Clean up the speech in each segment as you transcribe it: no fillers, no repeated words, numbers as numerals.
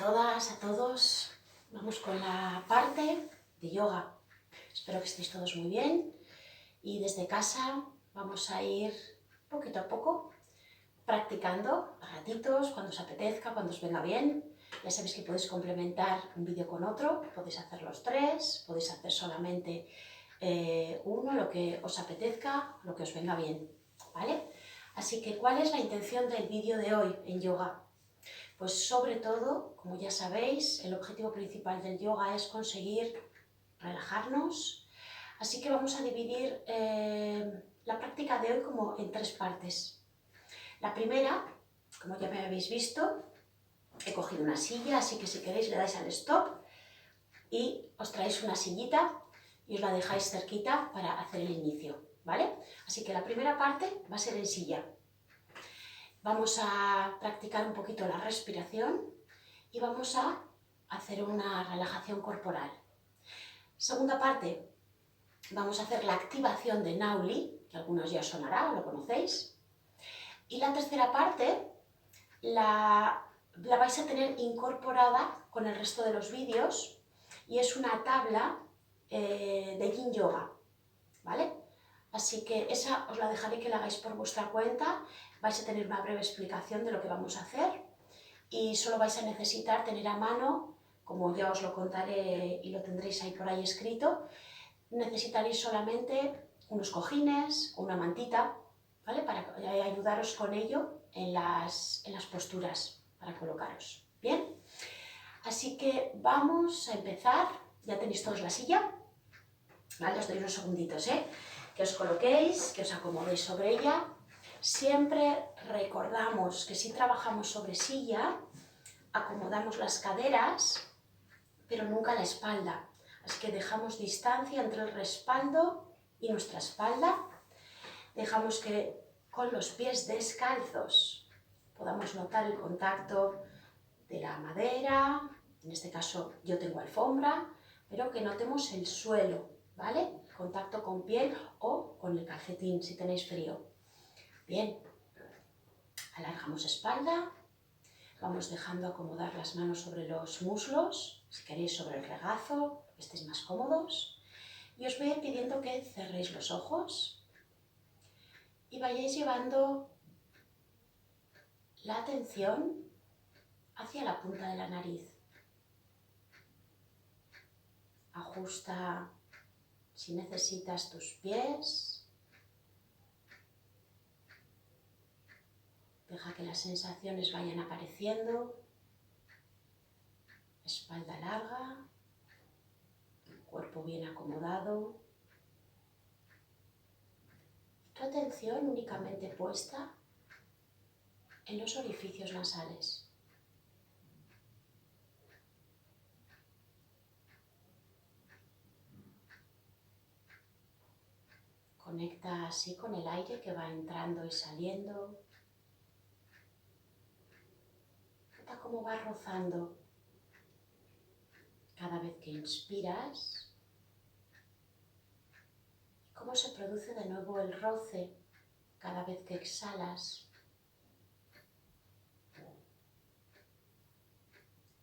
todas, a todos. Vamos con la parte de yoga. Espero que estéis todos muy bien y desde casa vamos a ir poquito a poco practicando a ratitos, cuando os apetezca, cuando os venga bien. Ya sabéis que podéis complementar un vídeo con otro, podéis hacer los tres, podéis hacer solamente uno, lo que os apetezca, lo que os venga bien, ¿vale? Así que, ¿cuál es la intención del vídeo de hoy en yoga? Pues sobre todo, como ya sabéis, el objetivo principal del yoga es conseguir relajarnos, así que vamos a dividir la práctica de hoy como en tres partes. La primera, como ya me habéis visto, he cogido una silla, así que si queréis le dais al stop y os traéis una sillita y os la dejáis cerquita para hacer el inicio, ¿vale? Así que la primera parte va a ser en silla. Vamos a practicar un poquito la respiración y vamos a hacer una relajación corporal. Segunda parte, vamos a hacer la activación de Nauli, que a algunos ya os sonará, lo conocéis. Y la tercera parte la vais a tener incorporada con el resto de los vídeos y es una tabla de Yin Yoga, ¿vale? Así que esa os la dejaré que la hagáis por vuestra cuenta, vais a tener una breve explicación de lo que vamos a hacer y solo vais a necesitar tener a mano, como ya os lo contaré y lo tendréis ahí por ahí escrito, necesitaréis solamente unos cojines o una mantita, ¿vale? Para ayudaros con ello en las posturas, para colocaros, ¿bien? Así que vamos a empezar, ya tenéis todos la silla, ¿vale? Os doy unos segunditos, que os coloquéis, que os acomodéis sobre ella. Siempre recordamos que si trabajamos sobre silla, acomodamos las caderas, pero nunca la espalda. Así que dejamos distancia entre el respaldo y nuestra espalda. Dejamos que con los pies descalzos podamos notar el contacto de la madera. En este caso yo tengo alfombra, pero que notemos el suelo, ¿vale? Contacto con piel o con el calcetín si tenéis frío. Bien, alargamos espalda, vamos dejando acomodar las manos sobre los muslos, si queréis sobre el regazo, que estéis más cómodos. Y os voy a ir pidiendo que cerréis los ojos y vayáis llevando la atención hacia la punta de la nariz. Ajusta si necesitas tus pies. Deja que las sensaciones vayan apareciendo. Espalda larga, cuerpo bien acomodado. Tu atención únicamente puesta en los orificios nasales. Conecta así con el aire que va entrando y saliendo. Nota cómo va rozando cada vez que inspiras. Cómo se produce de nuevo el roce cada vez que exhalas.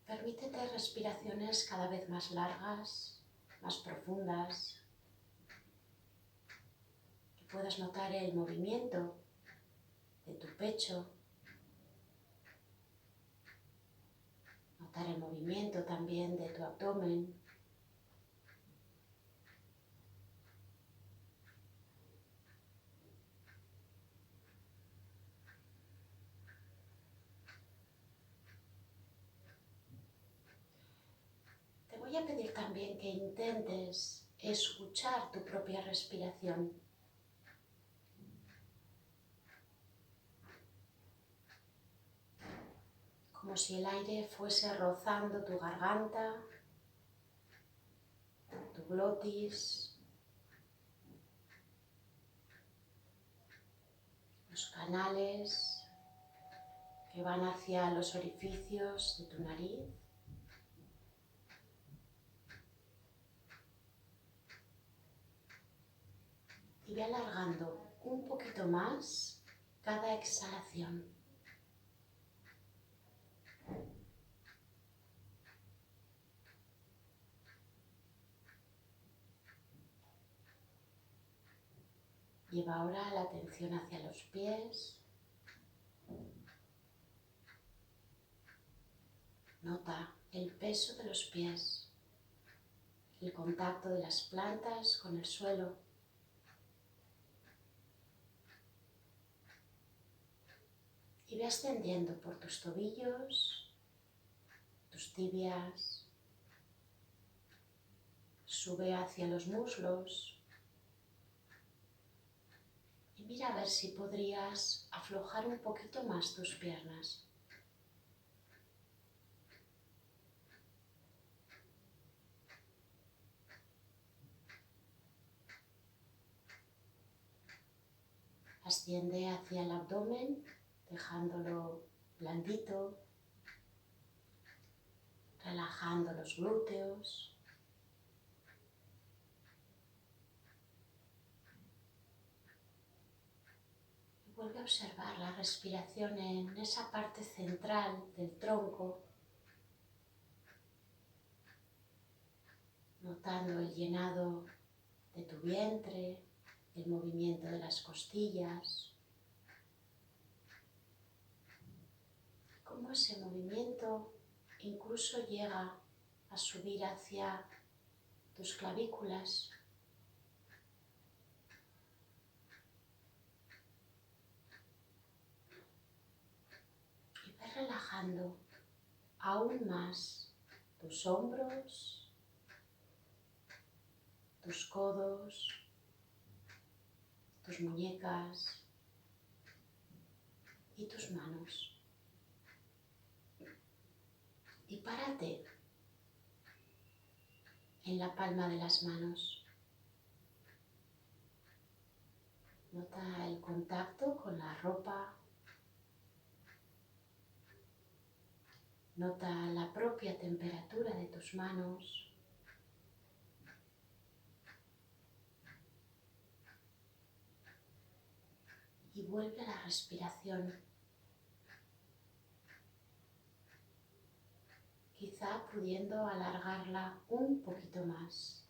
Permítete respiraciones cada vez más largas, más profundas. Que puedas notar el movimiento de tu pecho. Notar el movimiento también de tu abdomen. Te voy a pedir también que intentes escuchar tu propia respiración. Como si el aire fuese rozando tu garganta, tu glotis, los canales que van hacia los orificios de tu nariz. Y ve alargando un poquito más cada exhalación. Lleva ahora la atención hacia los pies. Nota el peso de los pies, el contacto de las plantas con el suelo. Y ve ascendiendo por tus tobillos, tus tibias. Sube hacia los muslos. Y mira a ver si podrías aflojar un poquito más tus piernas. Asciende hacia el abdomen, dejándolo blandito, relajando los glúteos. Y vuelve a observar la respiración en esa parte central del tronco, notando el llenado de tu vientre, el movimiento de las costillas, cómo ese movimiento incluso llega a subir hacia tus clavículas. Y ve relajando aún más tus hombros, tus codos, tus muñecas y tus manos. Y párate en la palma de las manos. Nota el contacto con la ropa. Nota la propia temperatura de tus manos. Y vuelve a la respiración. Quizá pudiendo alargarla un poquito más.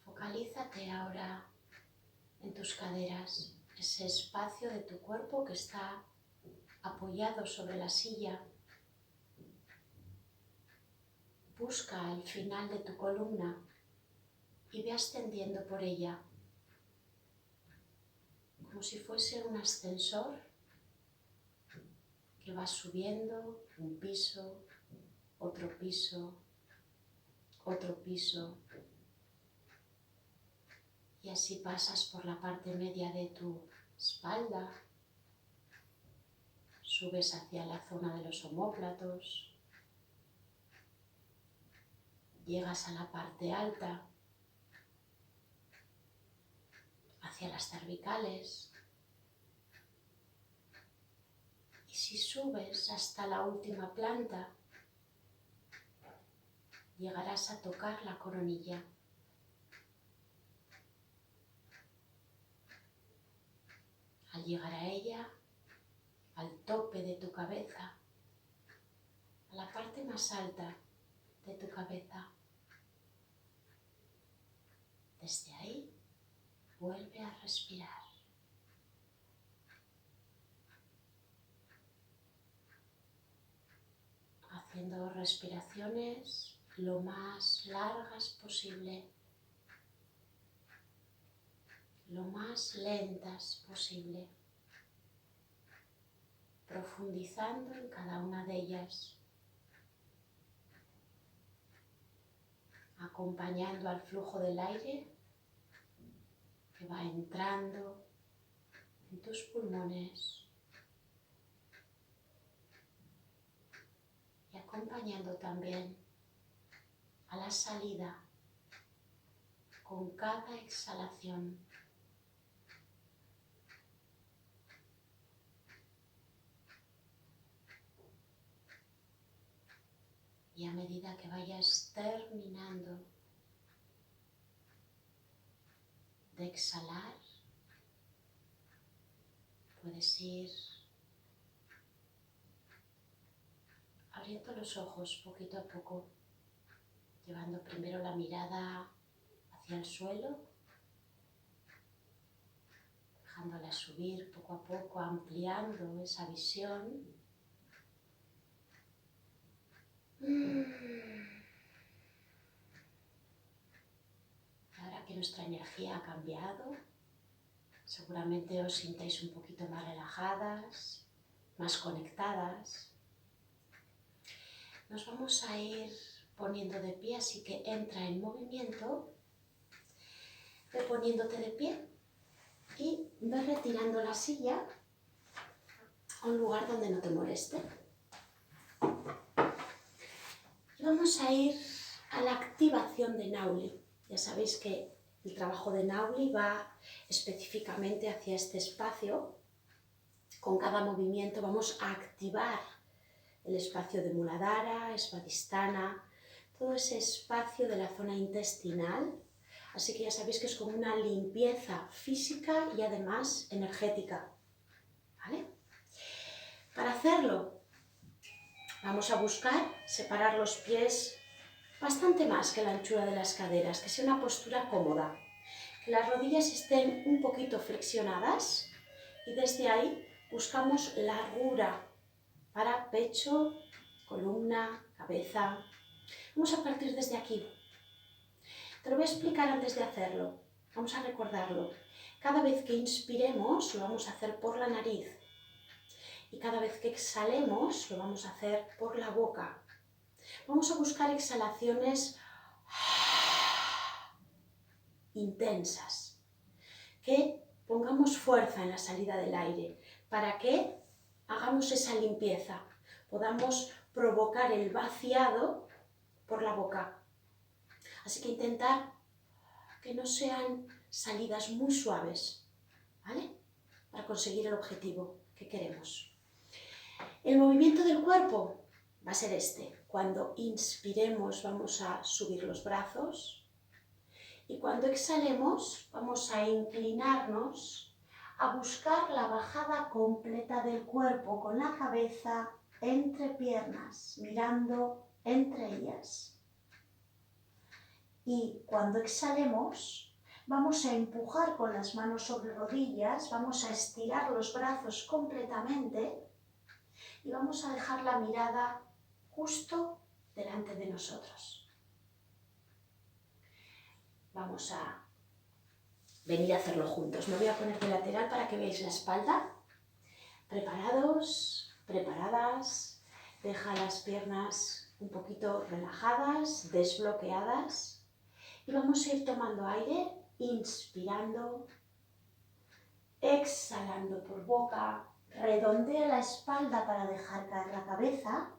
Focalízate ahora en tus caderas, ese espacio de tu cuerpo que está apoyado sobre la silla. Busca el final de tu columna y ve ascendiendo por ella, como si fuese un ascensor que va subiendo un piso, otro piso, otro piso. Y así pasas por la parte media de tu espalda, subes hacia la zona de los omóplatos, llegas a la parte alta, hacia las cervicales. Y si subes hasta la última planta, llegarás a tocar la coronilla. Al llegar a ella, al tope de tu cabeza, a la parte más alta de tu cabeza, desde ahí vuelve a respirar. Haciendo respiraciones lo más largas posible, lo más lentas posible, profundizando en cada una de ellas, acompañando al flujo del aire que va entrando en tus pulmones y acompañando también a la salida con cada exhalación. Y a medida que vayas terminando de exhalar, puedes ir abriendo los ojos poquito a poco, llevando primero la mirada hacia el suelo, dejándola subir poco a poco, ampliando esa visión. Ahora que nuestra energía ha cambiado, seguramente os sintáis un poquito más relajadas, más conectadas. Nos vamos a ir poniendo de pie, así que entra en movimiento, ve poniéndote de pie y ve retirando la silla a un lugar donde no te moleste. Y vamos a ir a la activación de Nauli. Ya sabéis que el trabajo de Nauli va específicamente hacia este espacio. Con cada movimiento vamos a activar el espacio de Muladhara, Svadhisthana, todo ese espacio de la zona intestinal. Así que ya sabéis que es como una limpieza física y además energética. ¿Vale? Para hacerlo, vamos a buscar separar los pies bastante más que la anchura de las caderas, que sea una postura cómoda. Que las rodillas estén un poquito flexionadas y desde ahí buscamos largura para pecho, columna, cabeza. Vamos a partir desde aquí. Te lo voy a explicar antes de hacerlo. Vamos a recordarlo. Cada vez que inspiremos lo vamos a hacer por la nariz y cada vez que exhalemos lo vamos a hacer por la boca. Vamos a buscar exhalaciones intensas, que pongamos fuerza en la salida del aire para que hagamos esa limpieza, podamos provocar el vaciado por la boca. Así que intentar que no sean salidas muy suaves, ¿vale? Para conseguir el objetivo que queremos. El movimiento del cuerpo va a ser este. Cuando inspiremos vamos a subir los brazos y cuando exhalemos vamos a inclinarnos a buscar la bajada completa del cuerpo con la cabeza entre piernas, mirando entre ellas. Y cuando exhalemos vamos a empujar con las manos sobre rodillas, vamos a estirar los brazos completamente y vamos a dejar la mirada justo delante de nosotros. Vamos a venir a hacerlo juntos. Me voy a poner de lateral para que veáis la espalda. Preparados, preparadas. Deja las piernas un poquito relajadas, desbloqueadas. Y vamos a ir tomando aire, inspirando, exhalando por boca. Redondea la espalda para dejar caer la cabeza.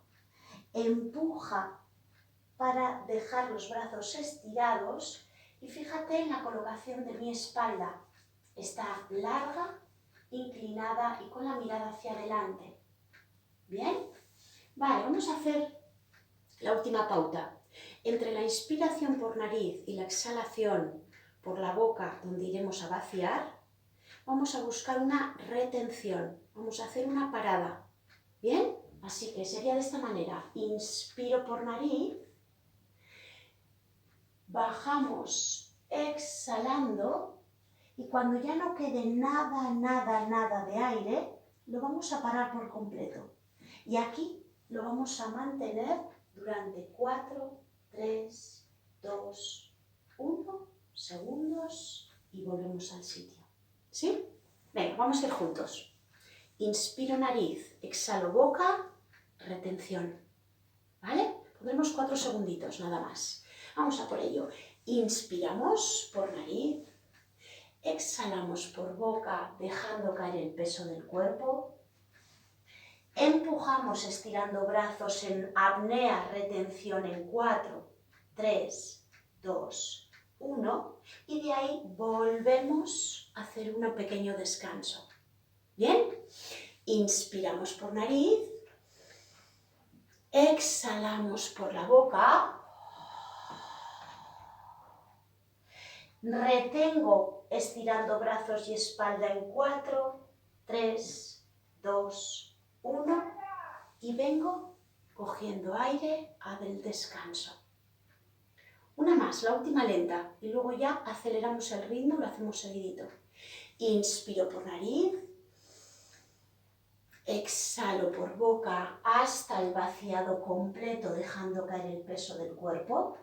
Empuja para dejar los brazos estirados y fíjate en la colocación de mi espalda. Está larga, inclinada y con la mirada hacia adelante. ¿Bien? Vale, vamos a hacer la última pauta. Entre la inspiración por nariz y la exhalación por la boca, donde iremos a vaciar, vamos a buscar una retención. Vamos a hacer una parada. ¿Bien? Así que sería de esta manera. Inspiro por nariz. Bajamos exhalando y cuando ya no quede nada de aire, lo vamos a parar por completo. Y aquí lo vamos a mantener durante 4, 3, 2, 1 segundos y volvemos al sitio. ¿Sí? Venga, vamos a ir juntos. Inspiro nariz, exhalo boca, retención. ¿Vale? Pondremos 4 segunditos nada más. Vamos a por ello. Inspiramos por nariz, exhalamos por boca, dejando caer el peso del cuerpo. Empujamos estirando brazos en apnea, retención en 4, 3, 2, 1. Y de ahí volvemos a hacer un pequeño descanso. ¿Bien? Inspiramos por nariz, exhalamos por la boca. Retengo estirando brazos y espalda en 4, 3, 2, 1 y vengo cogiendo aire al descanso. Una más, la última lenta y luego ya aceleramos el ritmo, lo hacemos seguidito. Inspiro por nariz, exhalo por boca hasta el vaciado completo, dejando caer el peso del cuerpo.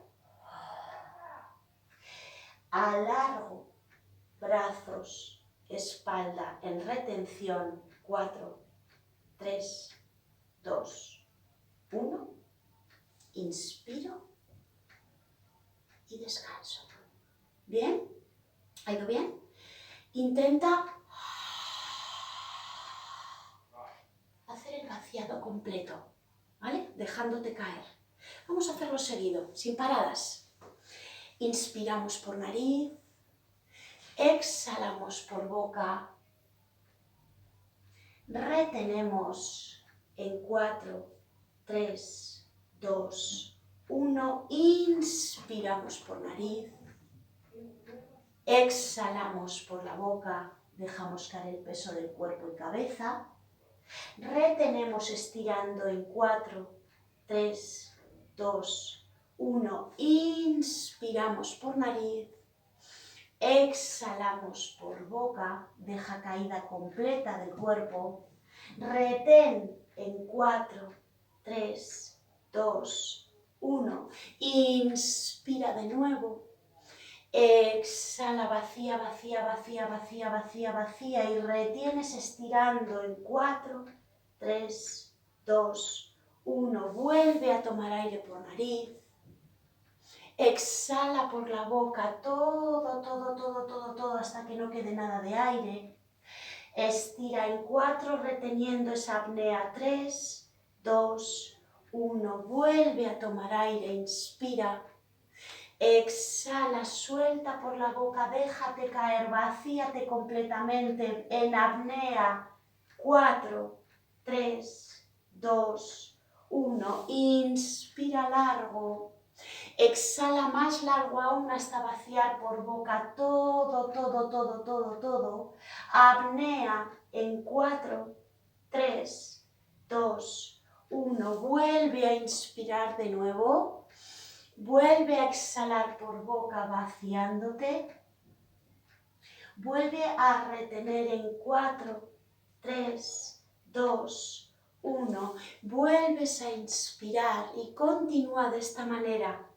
Alargo brazos, espalda en retención, 4, 3, 2, 1. Inspiro y descanso. ¿Bien? ¿Ha ido bien? Intenta hacer el vaciado completo, ¿vale? Dejándote caer. Vamos a hacerlo seguido, sin paradas. Inspiramos por nariz, exhalamos por boca, retenemos en 4, 3, 2, 1, inspiramos por nariz, exhalamos por la boca, dejamos caer el peso del cuerpo y cabeza, retenemos estirando en 4, 3, 2, 1, inspiramos por nariz, exhalamos por boca, deja caída completa del cuerpo, retén en 4, 3, 2, 1, inspira de nuevo, exhala, vacía, vacía, vacía, vacía, vacía, vacía y retienes estirando en 4, 3, 2, 1, vuelve a tomar aire por nariz. Exhala por la boca todo, todo, todo, todo, todo hasta que no quede nada de aire. Estira en 4 reteniendo esa apnea. 3, 2, 1. Vuelve a tomar aire. Inspira. Exhala, suelta por la boca. Déjate caer. Vacíate completamente en apnea. 4, 3, 2, 1. Inspira largo. Exhala más largo aún hasta vaciar por boca todo, todo, todo, todo, todo. Apnea en 4, 3, 2, 1. Vuelve a inspirar de nuevo. Vuelve a exhalar por boca vaciándote. Vuelve a retener en 4, 3, 2, 1. Vuelves a inspirar y continúa de esta manera.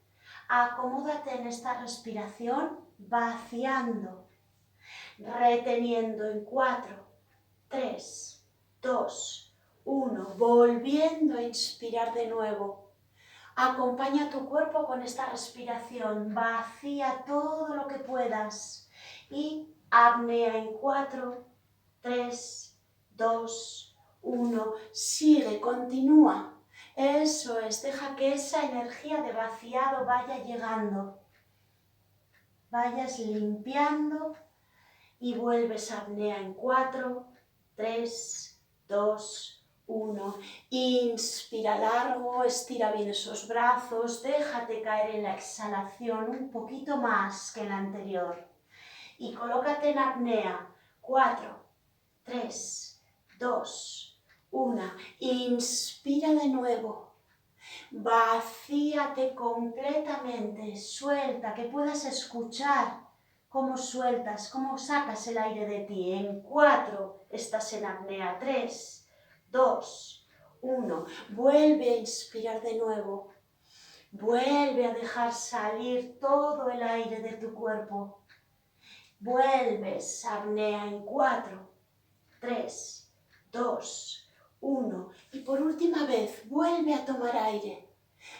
Acomódate en esta respiración vaciando, reteniendo en 4, 3, 2, 1, volviendo a inspirar de nuevo. Acompaña tu cuerpo con esta respiración, vacía todo lo que puedas y apnea en 4, 3, 2, 1, sigue, continúa. Eso es, deja que esa energía de vaciado vaya llegando. Vayas limpiando y vuelves a apnea en 4, 3, 2, 1. Inspira largo, estira bien esos brazos, déjate caer en la exhalación un poquito más que en la anterior. Y colócate en apnea, 4, 3, 2, 1, inspira de nuevo, vacíate completamente, suelta, que puedas escuchar cómo sueltas, cómo sacas el aire de ti. En 4 estás en apnea, 3, 2, 1, vuelve a inspirar de nuevo, vuelve a dejar salir todo el aire de tu cuerpo, vuelves a apnea en 4, 3, 2, 1 y por última vez vuelve a tomar aire,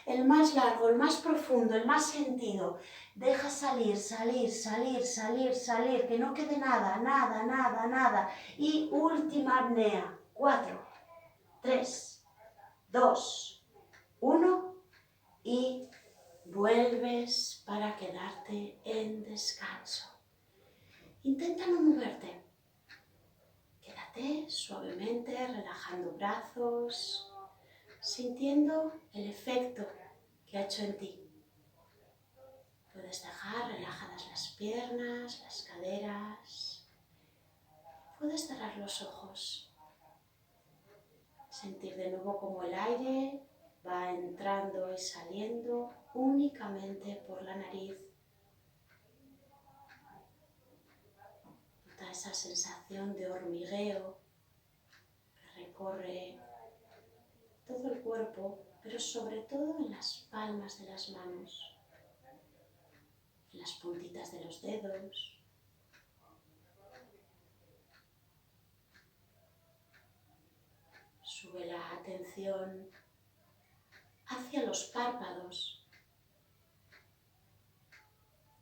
el más largo, el más profundo, el más sentido. Deja salir, salir, salir, salir, salir, que no quede nada, nada, nada, nada. Y última apnea, 4, 3, 2, 1 y vuelves para quedarte en descanso. Intenta no moverte. Quédate suavemente, relajando brazos, sintiendo el efecto que ha hecho en ti. Puedes dejar relajadas las piernas, las caderas. Puedes cerrar los ojos. Sentir de nuevo como el aire va entrando y saliendo únicamente por la nariz. Nota esa sensación de hormigueo que recorre todo el cuerpo, pero sobre todo en las palmas de las manos, en las puntitas de los dedos. Sube la atención hacia los párpados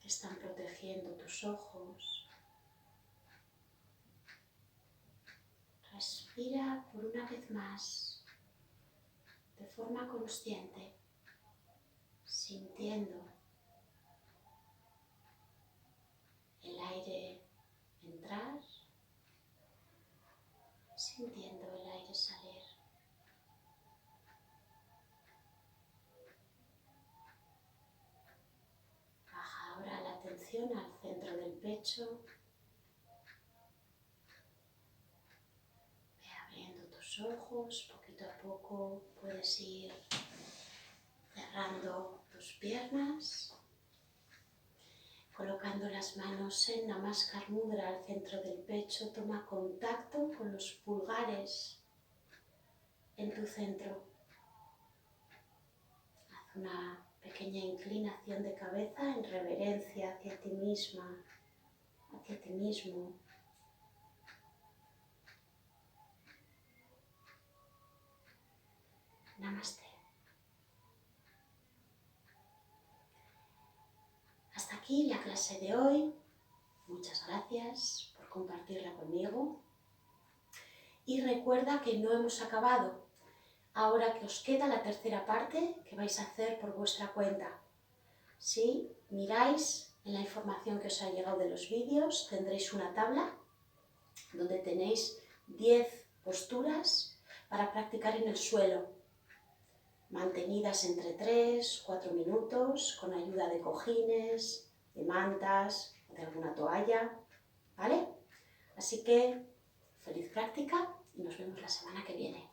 que están protegiendo tus ojos. Respira por una vez más, de forma consciente, sintiendo el aire entrar, sintiendo el aire salir. Baja ahora la atención al centro del pecho. Ve abriendo tus ojos, poquito a poco puedes ir cerrando tus piernas, colocando las manos en Namaskar Mudra al centro del pecho. Toma contacto con los pulgares en tu centro. Haz una pequeña inclinación de cabeza en reverencia hacia ti misma, hacia ti mismo. Namaste. Hasta aquí la clase de hoy. Muchas gracias por compartirla conmigo. Y recuerda que no hemos acabado. Ahora que os queda la tercera parte que vais a hacer por vuestra cuenta. Si miráis en la información que os ha llegado de los vídeos, tendréis una tabla donde tenéis 10 posturas para practicar en el suelo, mantenidas entre 3-4 minutos, con ayuda de cojines, de mantas o de alguna toalla, ¿vale? Así que feliz práctica y nos vemos la semana que viene.